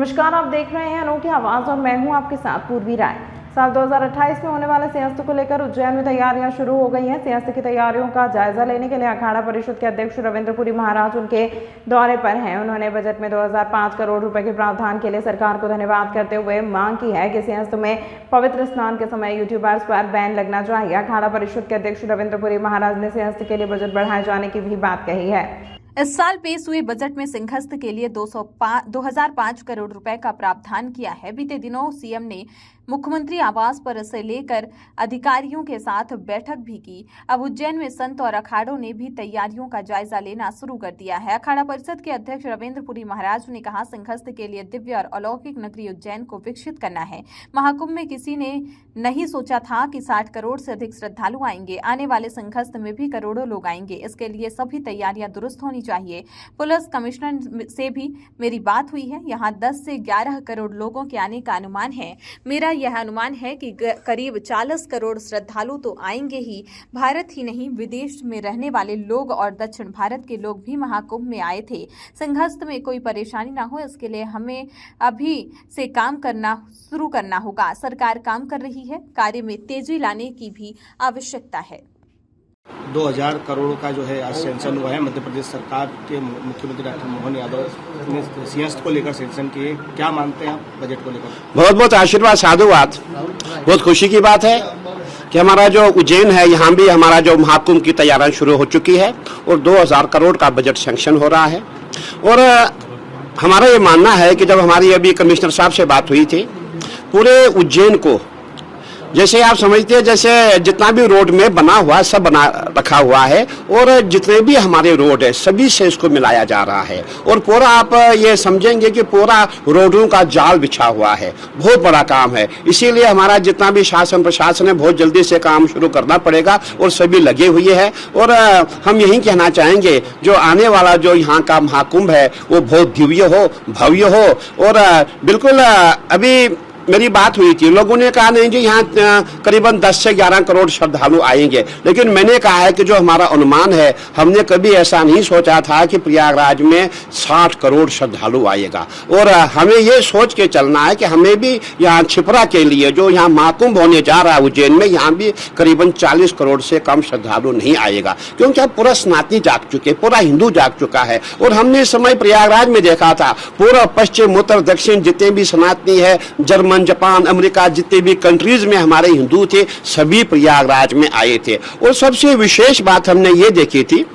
नमस्कार, आप देख रहे हैं अनोखी आवाज और मैं हूं आपके साथ पूर्वी राय। साल 2028 में होने वाले सिंहस्थ को लेकर उज्जैन में तैयारियां शुरू हो गई हैं। सिंहस्थ की तैयारियों का जायजा लेने के लिए अखाड़ा परिषद के अध्यक्ष रविंद्र पुरी महाराज उनके दौरे पर हैं। उन्होंने बजट में 2005 करोड़ रुपए के प्रावधान के लिए सरकार को धन्यवाद करते हुए मांग की है कि सिंहस्थ में पवित्र स्नान के समय यूट्यूबर्स पर बैन लगना चाहिए। अखाड़ा परिषद के अध्यक्ष रविंद्र पुरी महाराज ने सिंहस्थ के लिए बजट बढ़ाए जाने की भी बात कही है। इस साल पेश हुए बजट में सिंहस्थ के लिए 2005 करोड़ रुपए का प्रावधान किया है। बीते दिनों सीएम ने मुख्यमंत्री आवास पर इसे लेकर अधिकारियों के साथ बैठक भी की। अब उज्जैन में संत और अखाड़ों ने भी तैयारियों का जायजा लेना शुरू कर दिया है। अखाड़ा परिषद के अध्यक्ष रविंद्र पुरी महाराज ने कहा, सिंहस्थ के लिए दिव्य और अलौकिक नगरी उज्जैन को विकसित करना है। महाकुंभ में किसी ने नहीं सोचा था कि 60 करोड़ से अधिक श्रद्धालु आएंगे। आने वाले सिंहस्थ में भी करोड़ों लोग आएंगे। इसके लिए सभी तैयारियां दुरुस्त होनी चाहिए। पुलिस कमिश्नर से भी मेरी बात हुई है। यहाँ 10 से 11 करोड़ लोगों के आने का अनुमान है। मेरा यह अनुमान है कि करीब 40 करोड़ श्रद्धालु तो आएंगे ही। भारत ही नहीं, विदेश में रहने वाले लोग और दक्षिण भारत के लोग भी महाकुंभ में आए थे। सिंहस्थ में कोई परेशानी ना हो, इसके लिए हमें अभी से काम करना शुरू करना होगा। सरकार काम कर रही है। कार्य में तेजी लाने की भी आवश्यकता है। 2000 करोड़ का जो है आज सैंक्शन हुआ है। मध्य प्रदेश सरकार के मुख्यमंत्री डॉक्टर मोहन यादव ने सिंहस्थ को लेकर सैंक्शन किए। क्या मानते हैं आप बजट को लेकर? बहुत बहुत आशीर्वाद, साधुवाद। बहुत खुशी की बात है कि हमारा जो उज्जैन है, यहाँ भी हमारा जो महाकुंभ की तैयारियां शुरू हो चुकी है और 2000 करोड़ का बजट सैंक्शन हो रहा है। और हमारा ये मानना है कि जब हमारी अभी कमिश्नर साहब से बात हुई थी, पूरे उज्जैन को जैसे आप समझते हैं, जैसे जितना भी रोड में बना हुआ सब बना रखा हुआ है और जितने भी हमारे रोड है सभी से इसको मिलाया जा रहा है। और पूरा आप ये समझेंगे कि पूरा रोडों का जाल बिछा हुआ है। बहुत बड़ा काम है। इसीलिए हमारा जितना भी शासन प्रशासन है, बहुत जल्दी से काम शुरू करना पड़ेगा और सभी लगे हुए हैं। और हम यही कहना चाहेंगे, जो आने वाला जो यहाँ का महाकुंभ है वो बहुत दिव्य हो, भव्य हो। और बिल्कुल अभी मेरी बात हुई थी, लोगों ने कहा नहीं जी यहाँ करीबन 10 से 11 करोड़ श्रद्धालु आएंगे। लेकिन मैंने कहा है कि जो हमारा अनुमान है, हमने कभी ऐसा नहीं सोचा था कि प्रयागराज में 60 करोड़ श्रद्धालु आएगा। और हमें ये सोच के चलना है कि हमें भी यहाँ छिपरा के लिए जो यहाँ महाकुंभ होने जा रहा है उज्जैन में, यहाँ भी करीबन 40 करोड़ से कम श्रद्धालु नहीं आएगा। क्योंकि अब पूरा सनातनी जाग चुके, पूरा हिंदू जाग चुका है। और हमने इस समय प्रयागराज में देखा था, पूरा पश्चिम उत्तर दक्षिण जितने भी सनातनी है, जर्मन, जापान, अमेरिका, जितने भी कंट्रीज में हमारे हिंदू थे, सभी प्रयागराज में आए थे। और सबसे विशेष बात हमने ये देखी थी,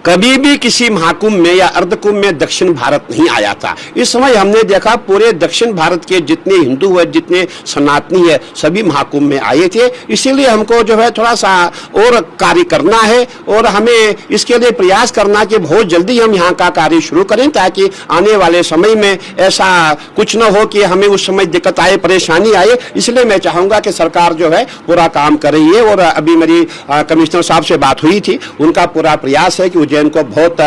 कभी भी किसी महाकुंभ में या अर्धकुंभ में दक्षिण भारत नहीं आया था। इस समय हमने देखा पूरे दक्षिण भारत के जितने हिंदू है, जितने सनातनी है, सभी महाकुंभ में आए थे। इसीलिए हमको जो है थोड़ा सा और कार्य करना है और हमें इसके लिए प्रयास करना कि बहुत जल्दी हम यहाँ का कार्य शुरू करें, ताकि आने वाले समय में ऐसा कुछ न हो कि हमें उस समय दिक्कत आए, परेशानी आए। इसलिए मैं चाहूंगा कि सरकार जो है पूरा काम कर रही है। और अभी मेरी कमिश्नर साहब से बात हुई थी, उनका पूरा प्रयास है कि उज्जैन को बहुत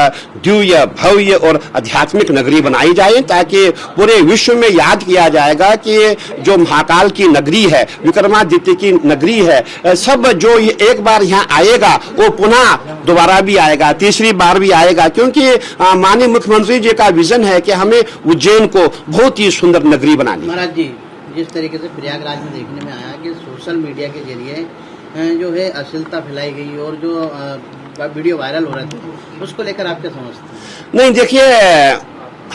दिव्य, भव्य और आध्यात्मिक नगरी बनाई जाए, ताकि पूरे विश्व में याद किया जाएगा कि जो महाकाल की नगरी है, विक्रमादित्य की नगरी है, सब जो एक बार यहाँ आएगा वो पुनः दोबारा भी आएगा, तीसरी बार भी आएगा। क्योंकि माननीय मुख्यमंत्री जी का विजन है कि हमें उज्जैन को बहुत ही सुंदर नगरी बनानी। महाराज जी, जिस तरीके से प्रयागराज में देखने में आया कि सोशल मीडिया के जरिए जो है अश्लीलता फैलाई गई और जो वीडियो वायरल हो रहे थे, उसको लेकर आप क्या समझते हैं? नहीं, देखिए,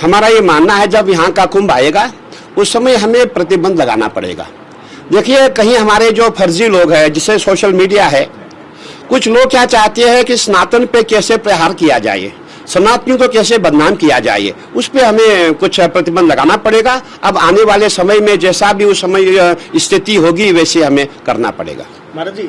हमारा ये मानना है जब यहाँ का कुंभ आएगा उस समय हमें प्रतिबंध लगाना पड़ेगा। देखिए, कहीं हमारे जो फर्जी लोग हैं, जिसे सोशल मीडिया है, कुछ लोग क्या चाहते हैं कि सनातन पे कैसे प्रहार किया जाए, सनातनियों को कैसे बदनाम किया जाए, उस पर हमें कुछ प्रतिबंध लगाना पड़ेगा। अब आने वाले समय में जैसा भी उस समय स्थिति होगी वैसे हमें करना पड़ेगा। महाराज जी,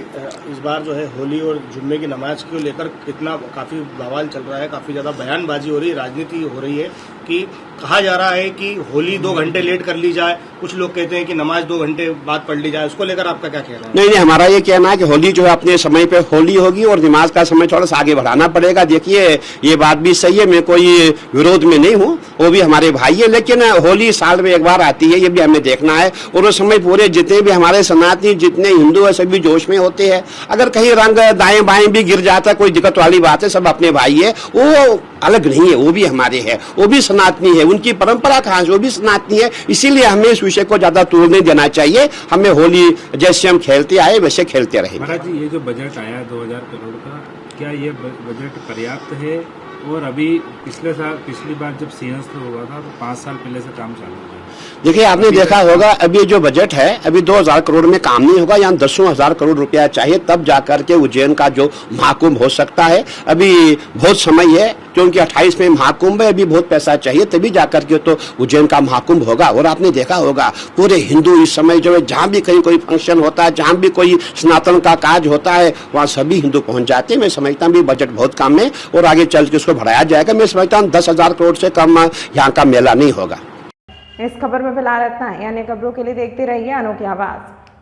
इस बार जो है होली और जुम्मे की नमाज को लेकर कितना काफी बवाल चल रहा है, काफी ज्यादा बयानबाजी हो रही है, राजनीति हो रही है कि कहा जा रहा है कि होली 2 घंटे लेट कर ली जाए, कुछ लोग कहते हैं कि नमाज 2 घंटे बाद पढ़ ली जाए। उसको लेकर आपका क्या कहना है? नहीं, हमारा ये कहना है कि होली जो है अपने समय पे होली होगी और नमाज का समय थोड़ा सा आगे बढ़ाना पड़ेगा। देखिए, ये बात भी सही है, मैं कोई विरोध में नहीं हूँ, वो भी हमारे भाई है। लेकिन होली साल में एक बार आती है, ये भी हमें देखना है। और उस समय पूरे जितने भी हमारे सनातनी, जितने हिंदू है, सभी जोश में होते हैं। अगर कहीं रंग दाएं बाएं भी गिर जाता है, कोई दिक्कत वाली बात है, सब अपने भाई है, वो अलग नहीं है, वो भी हमारे हैं, वो भी सनातनी है, उनकी परंपरा कहाँ से, वो भी सनातनी है। इसीलिए हमें इस विषय को ज्यादा तूल नहीं देना चाहिए। हमें होली जैसे हम खेलते आए वैसे खेलते रहेंगे। महाराज जी, ये जो बजट आया 2000 करोड़ का, क्या ये बजट पर्याप्त है? और अभी पिछली बार जब सिंहस्थ हुआ था तो 5 साल पहले से काम चालू हुआ है। देखिए, आपने देखा होगा अभी जो बजट है, अभी 2000 करोड़ में काम नहीं होगा, यहाँ 10,000 करोड़ रुपया चाहिए, तब जाकर के उज्जैन का जो महाकुंभ हो सकता है। अभी बहुत समय है, क्योंकि 28 में महाकुंभ है, अभी बहुत पैसा चाहिए, तभी जाकर के तो उज्जैन का महाकुंभ होगा। और आपने देखा होगा पूरे हिंदू इस समय जो है, जहाँ भी कहीं कोई फंक्शन होता है, जहाँ भी कोई सनातन का काज होता है, वहाँ सभी हिंदू पहुंच जाते हैं। मैं समझता हूँ बजट बहुत कम है और आगे चल के उसको बढ़ाया जाएगा। मैं समझता हूँ 10,000 करोड़ से कम यहाँ का मेला नहीं होगा। इस खबर में फिलहाल इतना ही। अन्य खबरों के लिए देखते रहिए अनोखी आवाज।